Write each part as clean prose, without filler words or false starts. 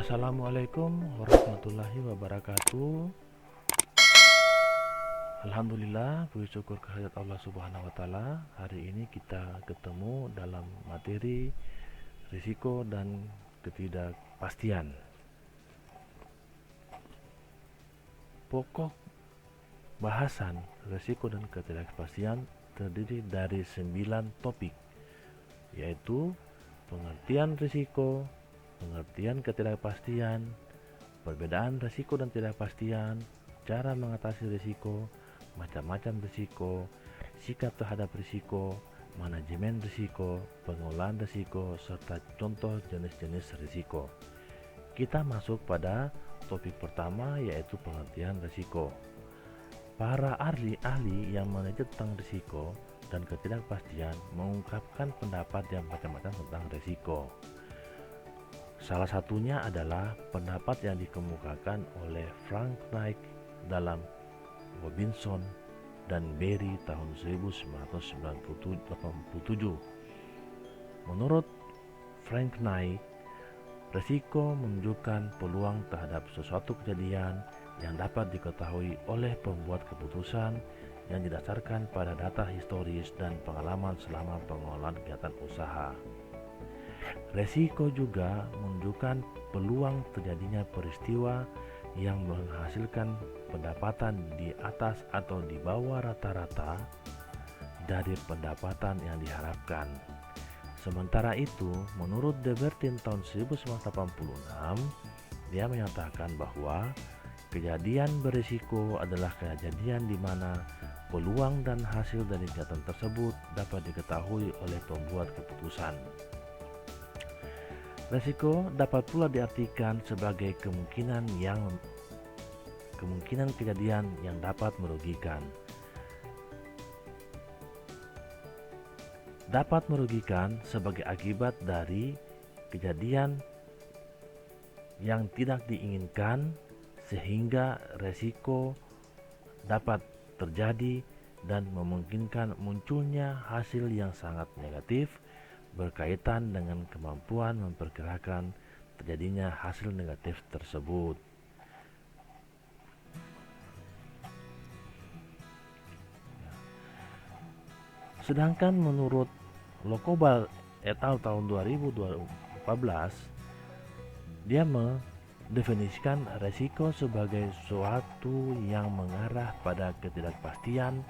Assalamualaikum warahmatullahi wabarakatuh. Alhamdulillah, puji syukur kehadirat Allah Subhanahu wa taala. Hari ini kita ketemu dalam materi risiko dan ketidakpastian. Pokok bahasan risiko dan ketidakpastian terdiri dari 9 topik, yaitu pengertian risiko, pengertian ketidakpastian, perbedaan risiko dan ketidakpastian, cara mengatasi risiko, macam-macam risiko, sikap terhadap risiko, manajemen risiko, pengolahan risiko, serta contoh jenis-jenis risiko. Kita masuk pada topik pertama, yaitu pengertian risiko. Para ahli yang meneliti tentang risiko dan ketidakpastian mengungkapkan pendapat yang macam-macam tentang risiko. Salah satunya adalah pendapat yang dikemukakan oleh Frank Knight dalam Robinson dan Berry tahun 1987. Menurut Frank Knight, risiko menunjukkan peluang terhadap sesuatu kejadian yang dapat diketahui oleh pembuat keputusan yang didasarkan pada data historis dan pengalaman selama pengelolaan kegiatan usaha. Risiko juga menunjukkan peluang terjadinya peristiwa yang menghasilkan pendapatan di atas atau di bawah rata-rata dari pendapatan yang diharapkan. Sementara itu, menurut De Bertin tahun 1986, dia menyatakan bahwa kejadian berisiko adalah kejadian di mana peluang dan hasil dari kegiatan tersebut dapat diketahui oleh pembuat keputusan. Risiko dapat pula diartikan sebagai kemungkinan kejadian yang dapat merugikan. Dapat merugikan sebagai akibat dari kejadian yang tidak diinginkan, sehingga risiko dapat terjadi dan memungkinkan munculnya hasil yang sangat negatif berkaitan dengan kemampuan memperkirakan terjadinya hasil negatif tersebut. Sedangkan menurut Lokobal et al. Tahun 2014, dia mendefinisikan risiko sebagai suatu yang mengarah pada ketidakpastian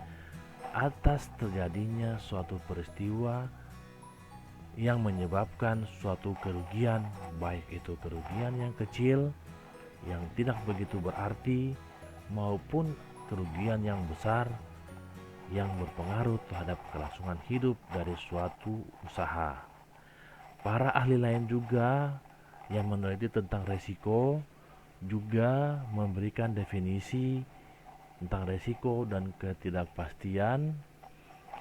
atas terjadinya suatu peristiwa yang menyebabkan suatu kerugian, baik itu kerugian yang kecil yang tidak begitu berarti maupun kerugian yang besar yang berpengaruh terhadap kelangsungan hidup dari suatu usaha. Para ahli lain juga yang meneliti tentang risiko juga memberikan definisi tentang risiko dan ketidakpastian.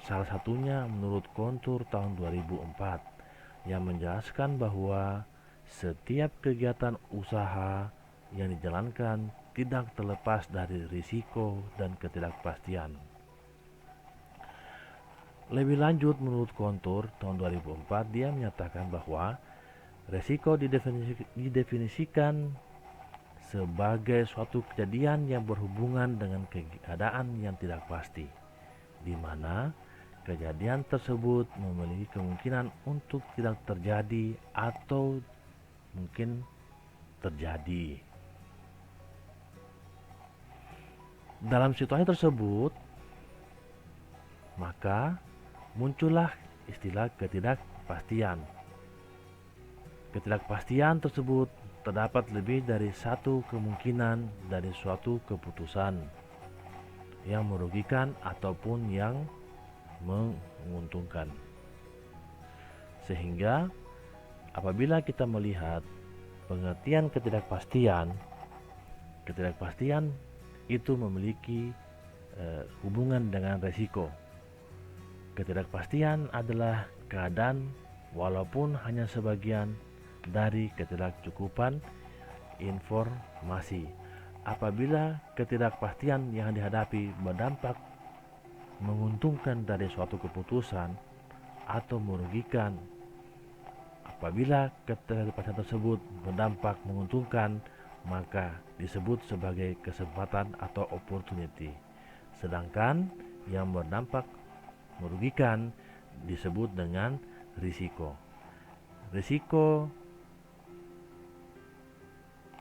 Salah satunya menurut Kontur tahun 2004 yang menjelaskan bahwa setiap kegiatan usaha yang dijalankan tidak terlepas dari risiko dan ketidakpastian. Lebih lanjut, menurut Kontur tahun 2004, dia menyatakan bahwa risiko didefinisikan sebagai suatu kejadian yang berhubungan dengan keadaan yang tidak pasti, di mana kejadian tersebut memiliki kemungkinan untuk tidak terjadi atau mungkin terjadi. Dalam situasi tersebut, maka muncullah istilah ketidakpastian. Ketidakpastian tersebut terdapat lebih dari satu kemungkinan dari suatu keputusan yang merugikan ataupun yang menguntungkan. Sehingga apabila kita melihat pengertian ketidakpastian itu memiliki hubungan dengan risiko. Ketidakpastian adalah keadaan walaupun hanya sebagian dari ketidakcukupan informasi. Apabila ketidakpastian yang dihadapi berdampak menguntungkan dari suatu keputusan atau merugikan Apabila ketidakpastian tersebut berdampak menguntungkan, maka disebut sebagai kesempatan atau opportunity. Sedangkan yang berdampak merugikan disebut dengan risiko.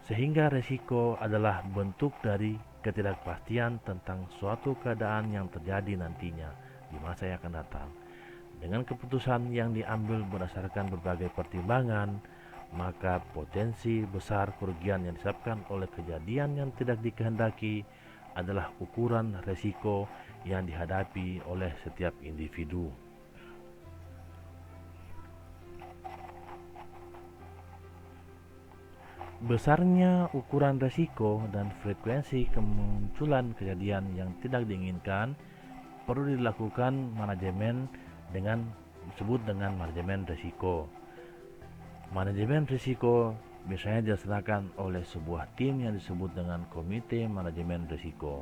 Sehingga risiko adalah bentuk dari ketidakpastian tentang suatu keadaan yang terjadi nantinya di masa yang akan datang. Dengan keputusan yang diambil berdasarkan berbagai pertimbangan, maka potensi besar kerugian yang disebabkan oleh kejadian yang tidak dikehendaki adalah ukuran risiko yang dihadapi oleh setiap individu. Besarnya ukuran risiko dan frekuensi kemunculan kejadian yang tidak diinginkan perlu dilakukan manajemen dengan disebut dengan manajemen risiko. Manajemen risiko biasanya dilaksanakan oleh sebuah tim yang disebut dengan komite manajemen risiko.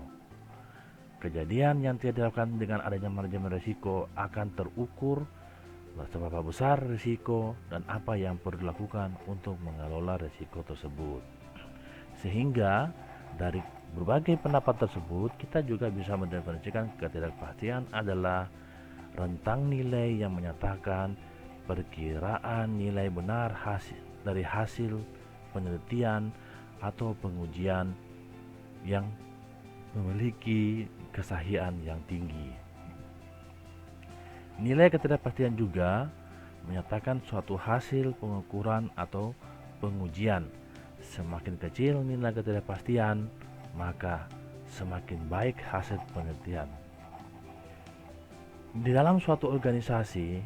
Kejadian yang tidak dilakukan dengan adanya manajemen risiko akan terukur seberapa besar risiko dan apa yang perlu dilakukan untuk mengelola risiko tersebut. Sehingga dari berbagai pendapat tersebut kita juga bisa mendefinisikan ketidakpastian adalah rentang nilai yang menyatakan perkiraan nilai benar dari hasil penelitian atau pengujian yang memiliki kesahihan yang tinggi. Nilai ketidakpastian juga menyatakan suatu hasil pengukuran atau pengujian. Semakin kecil nilai ketidakpastian, maka semakin baik hasil penelitian. Di dalam suatu organisasi,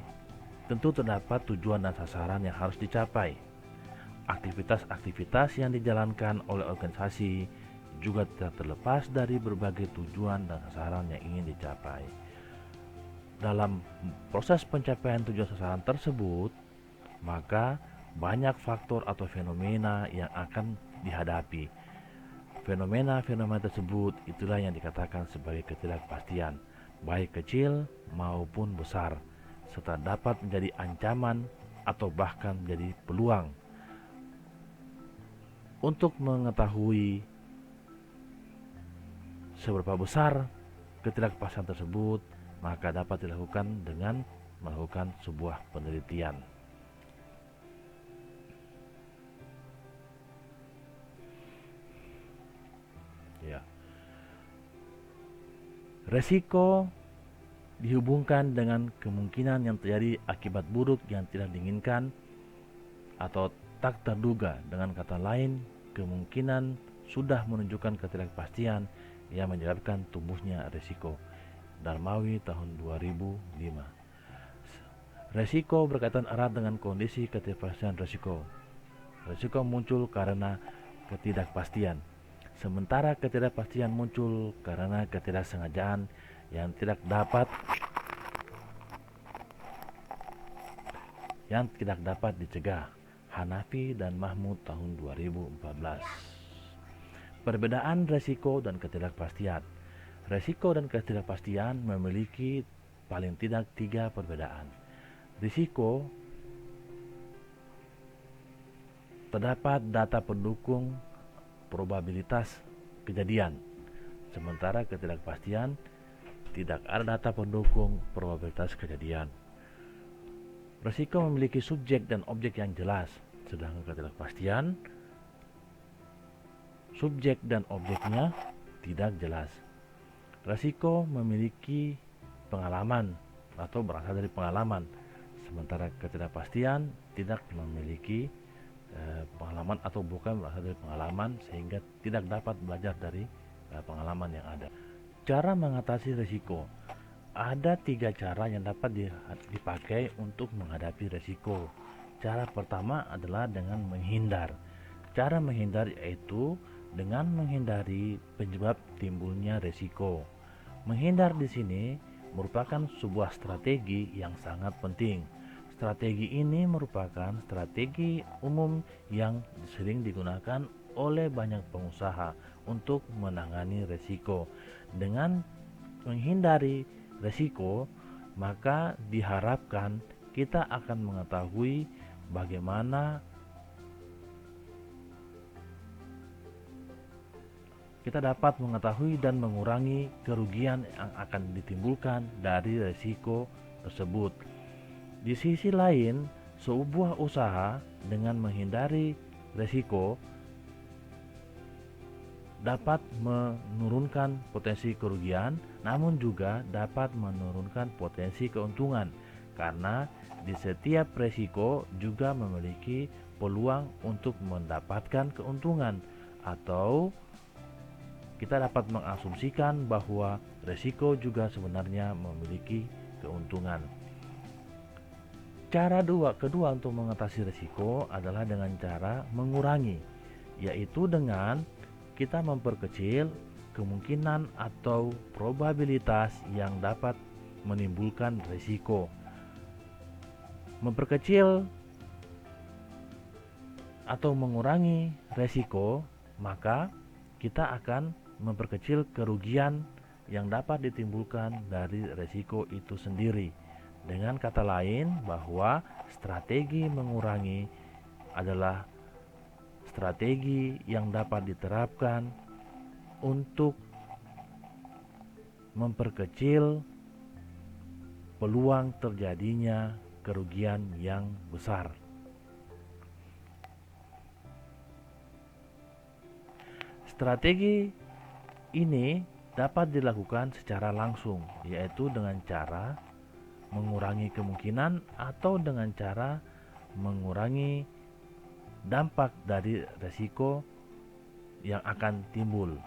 tentu terdapat tujuan dan sasaran yang harus dicapai. Aktivitas-aktivitas yang dijalankan oleh organisasi juga tidak terlepas dari berbagai tujuan dan sasaran yang ingin dicapai. Dalam proses pencapaian tujuan sasaran tersebut, maka banyak faktor atau fenomena yang akan dihadapi. Fenomena-fenomena tersebut itulah yang dikatakan sebagai ketidakpastian, baik kecil maupun besar, serta dapat menjadi ancaman atau bahkan menjadi peluang. Untuk mengetahui seberapa besar ketidakpastian tersebut, maka dapat dilakukan dengan melakukan sebuah penelitian. Ya. Resiko dihubungkan dengan kemungkinan yang terjadi akibat buruk yang tidak diinginkan atau tak terduga. Dengan kata lain, kemungkinan sudah menunjukkan ketidakpastian yang menyebabkan tumbuhnya resiko. Darmawi tahun 2005. Resiko berkaitan erat dengan kondisi ketidakpastian resiko. Resiko muncul karena ketidakpastian, sementara ketidakpastian muncul karena ketidaksengajaan yang tidak dapat dicegah. Hanafi dan Mahmud tahun 2014. Perbedaan resiko dan ketidakpastian. Risiko dan ketidakpastian memiliki paling tidak 3 perbedaan. Risiko terdapat data pendukung probabilitas kejadian, sementara ketidakpastian tidak ada data pendukung probabilitas kejadian. Risiko memiliki subjek dan objek yang jelas, sedangkan ketidakpastian subjek dan objeknya tidak jelas. Risiko memiliki pengalaman atau berasal dari pengalaman, sementara ketidakpastian tidak memiliki pengalaman atau bukan berasal dari pengalaman, sehingga tidak dapat belajar dari pengalaman yang ada. Cara mengatasi risiko. Ada 3 cara yang dapat dipakai untuk menghadapi risiko. Cara pertama adalah dengan menghindar. Cara menghindar yaitu dengan menghindari penyebab timbulnya risiko. Menghindar di sini merupakan sebuah strategi yang sangat penting. Strategi ini merupakan strategi umum yang sering digunakan oleh banyak pengusaha untuk menangani risiko. Dengan menghindari risiko, maka diharapkan kita akan mengetahui bagaimana kita dapat mengetahui dan mengurangi kerugian yang akan ditimbulkan dari risiko tersebut. Di sisi lain, sebuah usaha dengan menghindari risiko dapat menurunkan potensi kerugian, namun juga dapat menurunkan potensi keuntungan, karena di setiap risiko juga memiliki peluang untuk mendapatkan keuntungan, atau kita dapat mengasumsikan bahwa risiko juga sebenarnya memiliki keuntungan. Cara kedua untuk mengatasi risiko adalah dengan cara mengurangi, yaitu dengan kita memperkecil kemungkinan atau probabilitas yang dapat menimbulkan risiko. Memperkecil atau mengurangi risiko, maka kita akan memperkecil kerugian yang dapat ditimbulkan dari risiko itu sendiri. Dengan kata lain, bahwa strategi mengurangi adalah strategi yang dapat diterapkan untuk memperkecil peluang terjadinya kerugian yang besar. Strategi ini dapat dilakukan secara langsung, yaitu dengan cara mengurangi kemungkinan atau dengan cara mengurangi dampak dari risiko yang akan timbul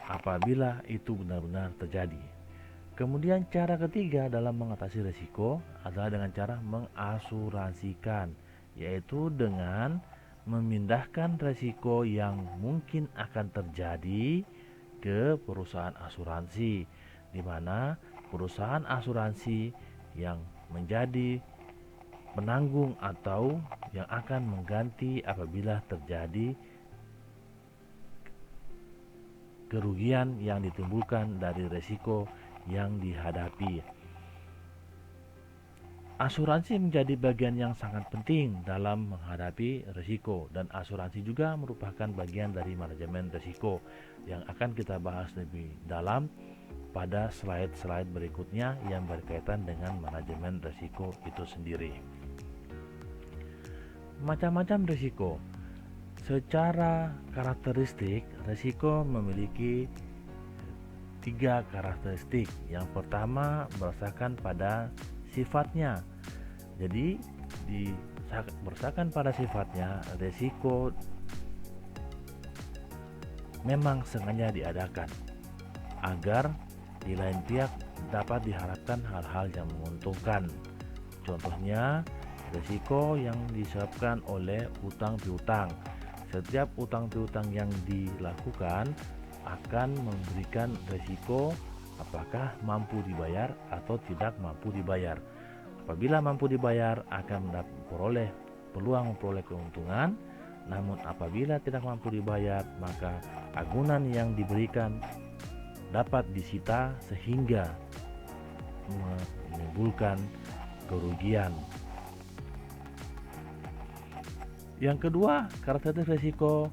apabila itu benar-benar terjadi. Kemudian cara ketiga dalam mengatasi risiko adalah dengan cara mengasuransikan, yaitu dengan memindahkan risiko yang mungkin akan terjadi ke perusahaan asuransi, di mana perusahaan asuransi yang menjadi penanggung atau yang akan mengganti apabila terjadi kerugian yang ditimbulkan dari risiko yang dihadapi. Asuransi menjadi bagian yang sangat penting dalam menghadapi risiko, dan asuransi juga merupakan bagian dari manajemen risiko yang akan kita bahas lebih dalam pada slide-slide berikutnya yang berkaitan dengan manajemen risiko itu sendiri. Macam-macam risiko. Secara karakteristik, risiko memiliki 3 karakteristik. Yang pertama berdasarkan pada sifatnya. Jadi berdasarkan pada sifatnya, risiko memang sengaja diadakan agar di lain pihak dapat diharapkan hal-hal yang menguntungkan. Contohnya, risiko yang disebabkan oleh utang piutang. Setiap utang piutang yang dilakukan akan memberikan risiko apakah mampu dibayar atau tidak mampu dibayar. Apabila mampu dibayar akan memperoleh peluang memperoleh keuntungan, namun apabila tidak mampu dibayar maka agunan yang diberikan dapat disita sehingga menimbulkan kerugian. Yang kedua, karakteristik risiko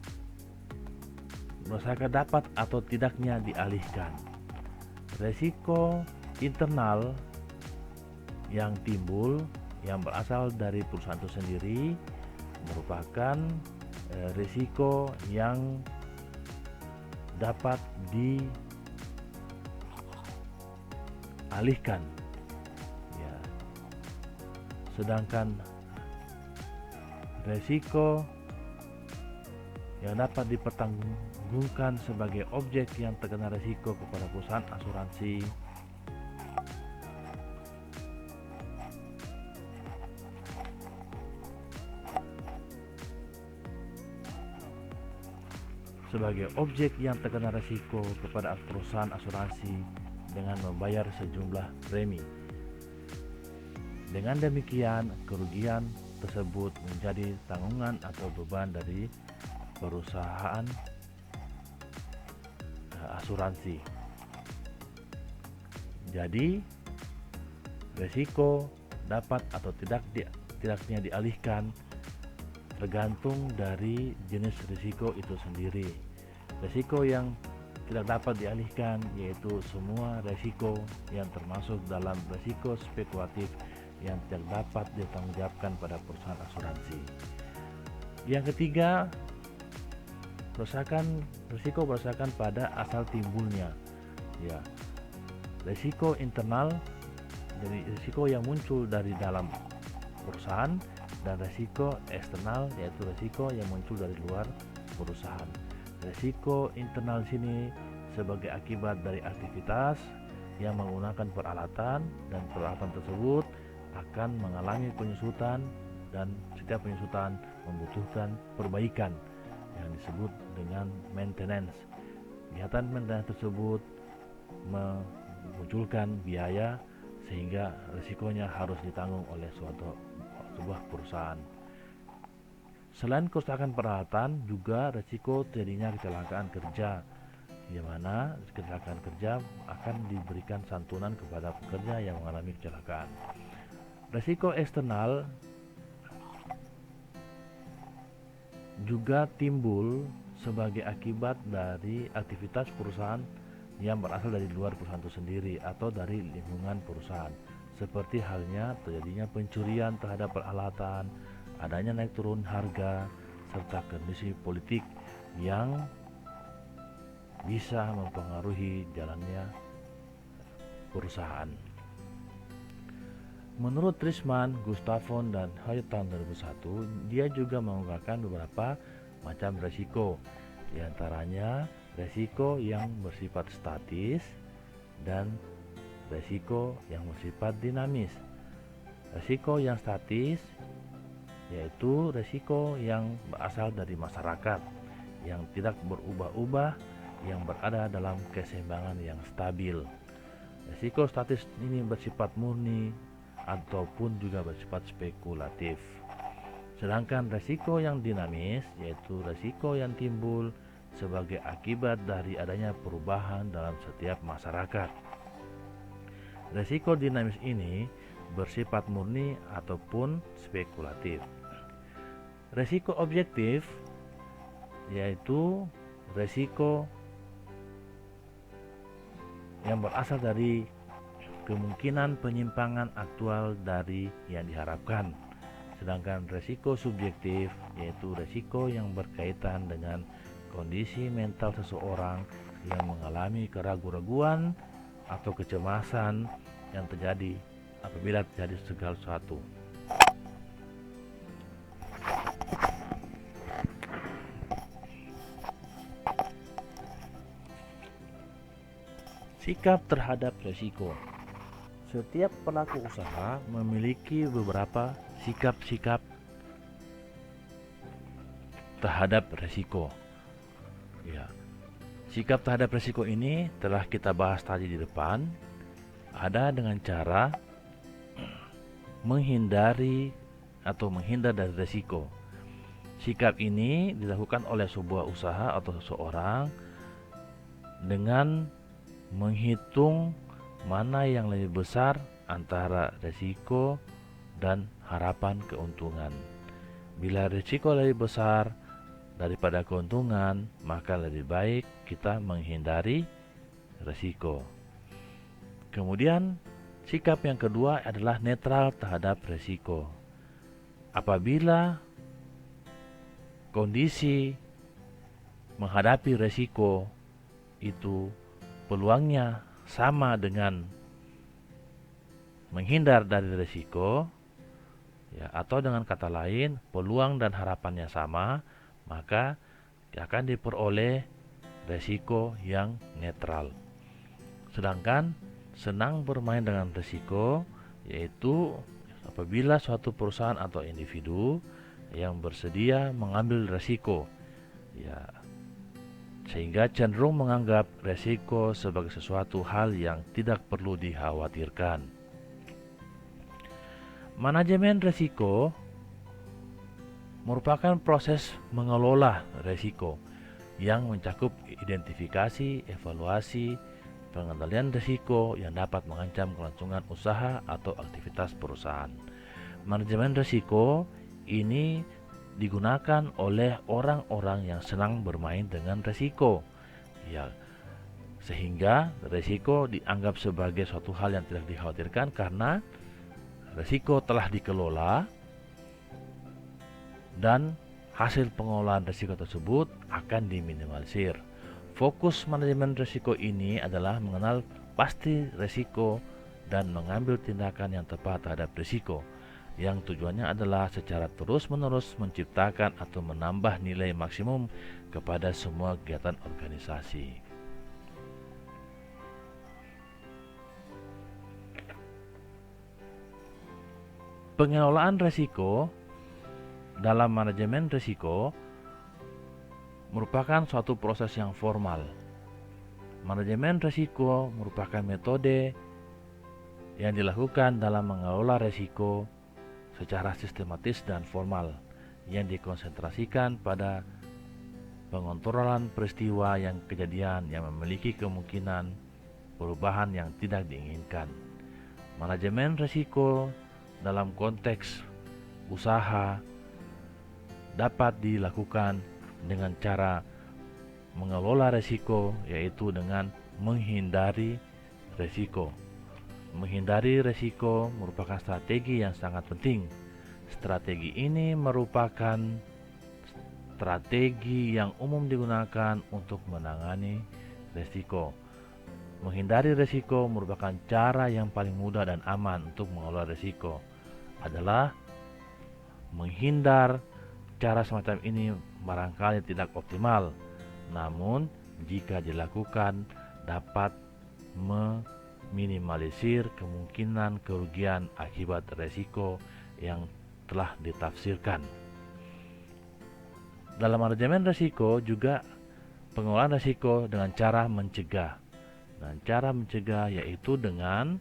berdasarkan dapat atau tidaknya dialihkan. Risiko internal yang timbul yang berasal dari perusahaan itu sendiri merupakan risiko yang dapat dialihkan, ya. Sedangkan risiko yang dapat dipertanggungjawabkan sebagai objek yang terkena risiko kepada perusahaan asuransi kepada perusahaan asuransi dengan membayar sejumlah premi. Dengan demikian, kerugian tersebut menjadi tanggungan atau beban dari perusahaan asuransi. Jadi, risiko dapat atau tidak tidaknya dialihkan tergantung dari jenis risiko itu sendiri. Risiko yang tidak dapat dialihkan yaitu semua risiko yang termasuk dalam risiko spekulatif yang tidak dapat ditanggungjawabkan pada perusahaan asuransi. Yang ketiga, risiko berdasarkan pada asal timbulnya. Ya, risiko internal, jadi risiko yang muncul dari dalam perusahaan, dan risiko eksternal yaitu risiko yang muncul dari luar perusahaan. Risiko internal sini sebagai akibat dari aktivitas yang menggunakan peralatan, dan peralatan tersebut akan mengalami penyusutan, dan setiap penyusutan membutuhkan perbaikan yang disebut dengan maintenance. Kegiatan maintenance tersebut memunculkan biaya sehingga risikonya harus ditanggung oleh sebuah perusahaan. Selain kerusakan peralatan, juga risiko terjadinya kecelakaan kerja, di mana kecelakaan kerja akan diberikan santunan kepada pekerja yang mengalami kecelakaan. Risiko eksternal juga timbul sebagai akibat dari aktivitas perusahaan yang berasal dari luar perusahaan itu sendiri atau dari lingkungan perusahaan, seperti halnya terjadinya pencurian terhadap peralatan, adanya naik turun harga, serta kondisi politik yang bisa mempengaruhi jalannya perusahaan. Menurut Trisman, Gustafson, dan Hoyt tahun 2001, dia juga mengungkapkan beberapa macam risiko, di antaranya risiko yang bersifat statis dan risiko yang bersifat dinamis. Risiko yang statis yaitu risiko yang berasal dari masyarakat yang tidak berubah-ubah, yang berada dalam keseimbangan yang stabil. Risiko statis ini bersifat murni ataupun juga bersifat spekulatif. Sedangkan risiko yang dinamis yaitu risiko yang timbul sebagai akibat dari adanya perubahan dalam setiap masyarakat. Risiko dinamis ini bersifat murni ataupun spekulatif. Risiko objektif yaitu risiko yang berasal dari kemungkinan penyimpangan aktual dari yang diharapkan. Sedangkan risiko subjektif yaitu risiko yang berkaitan dengan kondisi mental seseorang yang mengalami keraguan-raguan atau kecemasan yang terjadi apabila terjadi segala sesuatu. Sikap terhadap risiko. Setiap pelaku usaha memiliki beberapa sikap-sikap terhadap risiko. Ya, sikap terhadap risiko ini telah kita bahas tadi di depan. Ada dengan cara menghindari atau menghindar dari risiko. Sikap ini dilakukan oleh sebuah usaha atau seseorang dengan menghitung mana yang lebih besar antara risiko dan harapan keuntungan. Bila risiko lebih besar daripada keuntungan, maka lebih baik kita menghindari risiko. Kemudian sikap yang kedua adalah netral terhadap risiko. Apabila kondisi menghadapi risiko itu peluangnya sama dengan menghindar dari risiko, ya, atau dengan kata lain peluang dan harapannya sama, maka akan diperoleh risiko yang netral. Sedangkan senang bermain dengan risiko yaitu apabila suatu perusahaan atau individu yang bersedia mengambil risiko, ya, sehingga cenderung menganggap risiko sebagai sesuatu hal yang tidak perlu dikhawatirkan. Manajemen risiko merupakan proses mengelola risiko yang mencakup identifikasi, evaluasi, pengendalian risiko yang dapat mengancam kelangsungan usaha atau aktivitas perusahaan. Manajemen risiko ini digunakan oleh orang-orang yang senang bermain dengan risiko, ya, sehingga risiko dianggap sebagai suatu hal yang tidak dikhawatirkan karena risiko telah dikelola dan hasil pengelolaan risiko tersebut akan diminimalisir. Fokus manajemen risiko ini adalah mengenal pasti risiko dan mengambil tindakan yang tepat terhadap risiko, yang tujuannya adalah secara terus-menerus menciptakan atau menambah nilai maksimum kepada semua kegiatan organisasi. Pengelolaan risiko dalam manajemen risiko merupakan suatu proses yang formal. Manajemen risiko merupakan metode yang dilakukan dalam mengelola risiko secara sistematis dan formal, yang dikonsentrasikan pada pengontrolan peristiwa yang kejadian yang memiliki kemungkinan perubahan yang tidak diinginkan. Manajemen risiko dalam konteks usaha dapat dilakukan dengan cara mengelola risiko, yaitu dengan menghindari risiko. Menghindari risiko merupakan strategi yang sangat penting. Strategi ini merupakan strategi yang umum digunakan untuk menangani risiko. Menghindari risiko merupakan cara yang paling mudah dan aman untuk mengelola risiko. Adalah menghindar. Cara semacam ini barangkali tidak optimal, namun jika dilakukan dapat minimalisir kemungkinan kerugian akibat risiko yang telah ditafsirkan. Dalam manajemen risiko juga pengelolaan risiko dengan cara mencegah. Dan cara mencegah yaitu dengan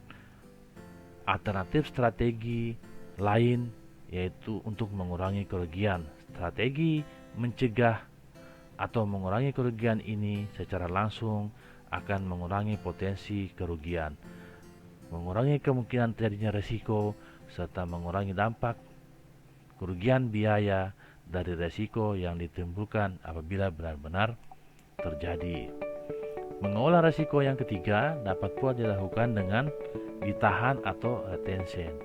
alternatif strategi lain, yaitu untuk mengurangi kerugian. Strategi mencegah atau mengurangi kerugian ini secara langsung akan mengurangi potensi kerugian, mengurangi kemungkinan terjadinya risiko, serta mengurangi dampak kerugian biaya dari risiko yang ditimbulkan apabila benar-benar terjadi. Mengelola risiko yang ketiga dapat pula dilakukan dengan ditahan atau retention.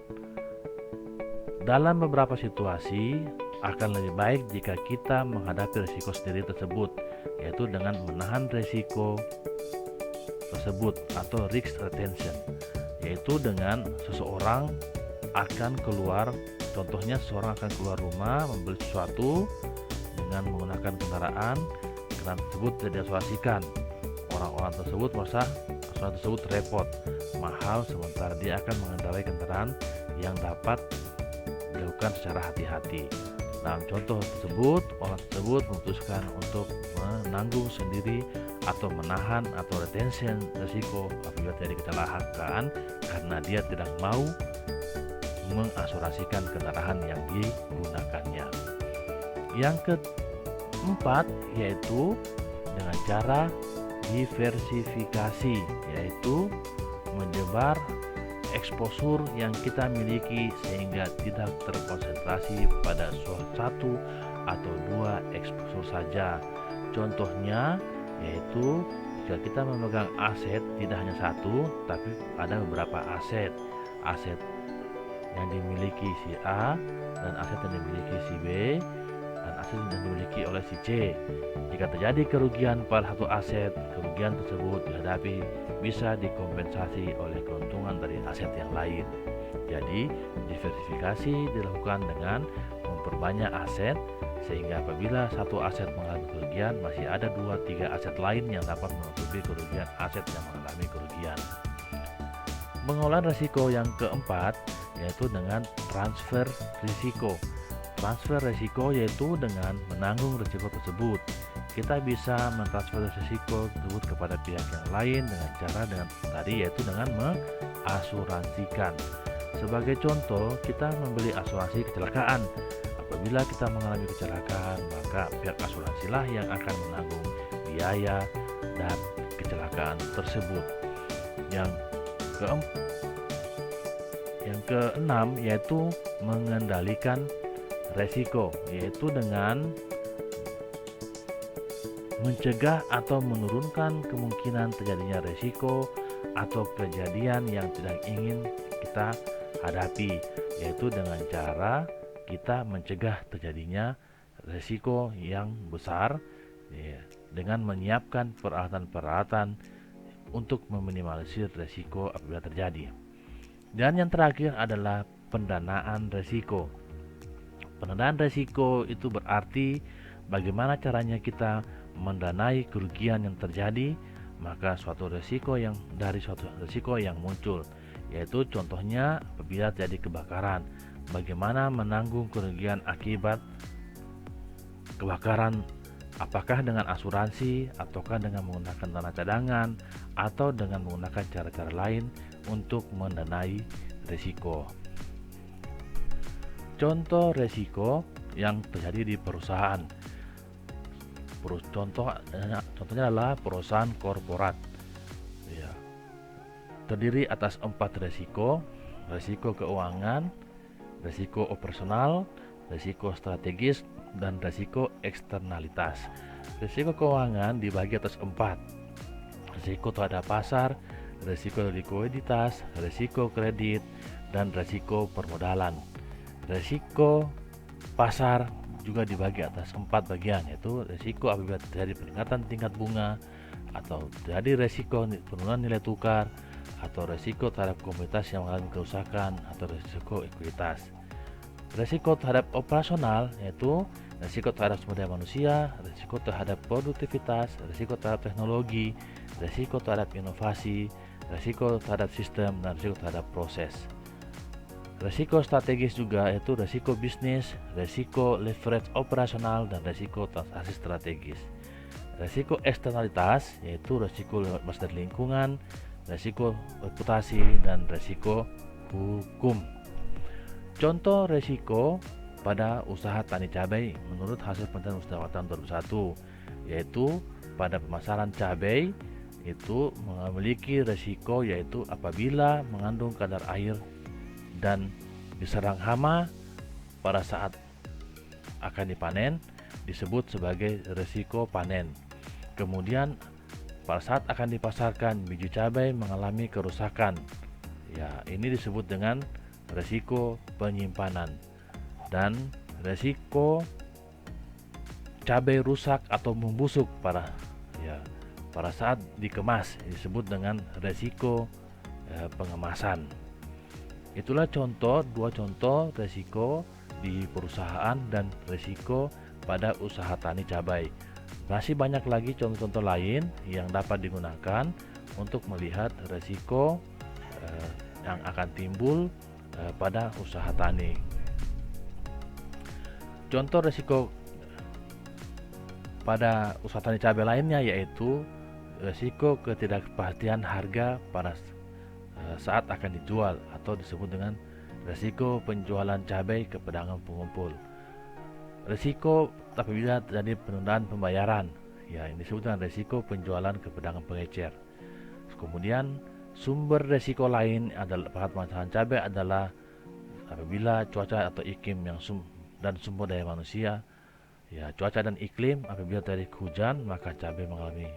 Dalam beberapa situasi akan lebih baik jika kita menghadapi risiko sendiri tersebut, yaitu dengan menahan risiko tersebut atau risk retention, yaitu dengan seseorang akan keluar, contohnya seseorang akan keluar rumah membeli sesuatu dengan menggunakan kendaraan tersebut tidak diasuransikan. Orang-orang tersebut merasa asuransi tersebut repot, mahal, sementara dia akan mengendarai kendaraan yang dapat dilakukan secara hati-hati. Dalam contoh tersebut, orang tersebut memutuskan untuk menanggung sendiri atau menahan atau retention risiko apabila terjadi kecelakaan karena dia tidak mau mengasuransikan kendaraan yang digunakannya. Yang keempat yaitu dengan cara diversifikasi, yaitu menyebar eksposur yang kita miliki sehingga tidak terkonsentrasi pada satu atau dua eksposur saja. Contohnya yaitu jika kita memegang aset tidak hanya satu, tapi ada beberapa aset yang dimiliki si A dan aset yang dimiliki si B dan aset yang dimiliki oleh si C. Jika terjadi kerugian pada satu aset, kerugian tersebut dihadapi bisa dikompensasi oleh keuntungan dari aset yang lain. Jadi, diversifikasi dilakukan dengan memperbanyak aset sehingga apabila satu aset mengalami kerugian, masih ada 2-3 aset lain yang dapat menutupi kerugian aset yang mengalami kerugian. Pengelolaan risiko yang keempat yaitu dengan transfer risiko. Transfer risiko yaitu dengan menanggung risiko tersebut. Kita bisa mentransfer risiko tersebut kepada pihak yang lain dengan tadi yaitu dengan mengasuransikan. Sebagai contoh, kita membeli asuransi kecelakaan. Apabila kita mengalami kecelakaan, maka pihak asuransilah yang akan menanggung biaya dan kecelakaan tersebut. Yang Yang keenam yaitu mengendalikan resiko, yaitu dengan mencegah atau menurunkan kemungkinan terjadinya resiko atau kejadian yang tidak ingin kita hadapi, yaitu dengan cara kita mencegah terjadinya resiko yang besar ya, dengan menyiapkan peralatan-peralatan untuk meminimalisir resiko apabila terjadi. Dan yang terakhir adalah pendanaan resiko. Pendanaan resiko itu berarti bagaimana caranya kita mendanai kerugian yang terjadi maka suatu resiko yang muncul, yaitu contohnya apabila terjadi kebakaran, bagaimana menanggung kerugian akibat kebakaran, apakah dengan asuransi ataukah dengan menggunakan dana cadangan atau dengan menggunakan cara-cara lain untuk mendanai risiko. Contoh risiko yang terjadi di perusahaan. Contohnya adalah perusahaan korporat. Ya, terdiri atas 4 risiko: risiko keuangan, risiko operasional, risiko strategis, dan risiko eksternalitas. Risiko keuangan dibagi atas 4: risiko terhadap pasar, risiko likuiditas, risiko kredit, dan risiko permodalan. Risiko pasar juga dibagi atas 4 bagian, yaitu risiko apabila terjadi peningkatan tingkat bunga, atau terjadi risiko penurunan nilai tukar, atau risiko terhadap komoditas yang mengalami kerusakan, atau risiko ekuitas. Risiko terhadap operasional yaitu risiko terhadap sumber daya manusia, risiko terhadap produktivitas, risiko terhadap teknologi, risiko terhadap inovasi, risiko terhadap sistem, dan risiko terhadap proses. Risiko strategis juga yaitu risiko bisnis, risiko leverage operasional, dan risiko transaksi strategis. Risiko eksternalitas yaitu risiko masalah lingkungan, risiko reputasi, dan risiko hukum. Contoh risiko pada usaha tani cabai menurut hasil penelitian Usaha tahun 2001, yaitu pada pemasaran cabai itu memiliki risiko yaitu apabila mengandung kadar air dan diserang hama pada saat akan dipanen disebut sebagai risiko panen. Kemudian pada saat akan dipasarkan biji cabai mengalami kerusakan, ya ini disebut dengan risiko penyimpanan. Dan risiko cabai rusak atau membusuk pada saat dikemas disebut dengan risiko pengemasan. Itulah dua contoh risiko di perusahaan dan risiko pada usaha tani cabai. Masih banyak lagi contoh-contoh lain yang dapat digunakan untuk melihat risiko yang akan timbul pada usaha tani. Contoh risiko pada usaha tani cabai lainnya yaitu risiko ketidakpastian harga pada saat akan dijual atau disebut dengan risiko penjualan cabai ke pedagang pengumpul. Risiko apabila terjadi penundaan pembayaran, ya ini disebut dengan risiko penjualan ke pedagang pengecer. Kemudian sumber risiko lain adalah pada pemasaran cabai adalah apabila cuaca atau iklim dan sumber daya manusia. Ya, cuaca dan iklim apabila terjadi hujan maka cabai mengalami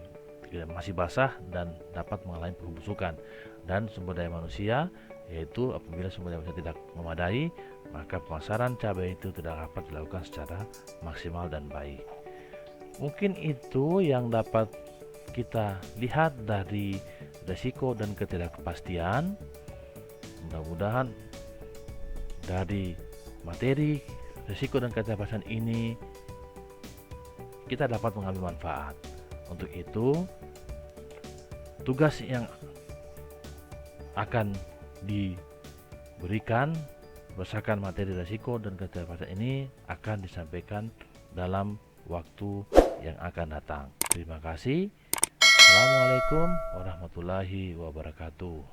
masih basah dan dapat mengalami pembusukan. Dan sumber daya manusia yaitu apabila sumber daya manusia tidak memadai maka pemasaran cabai itu tidak dapat dilakukan secara maksimal dan baik. Mungkin itu yang dapat kita lihat dari risiko dan ketidakpastian. Mudah-mudahan dari materi risiko dan ketidakpastian ini kita dapat mengambil manfaat. Untuk itu, tugas yang akan diberikan berdasarkan materi risiko dan ketidakpastian ini akan disampaikan dalam waktu yang akan datang. Terima kasih. Assalamualaikum warahmatullahi wabarakatuh.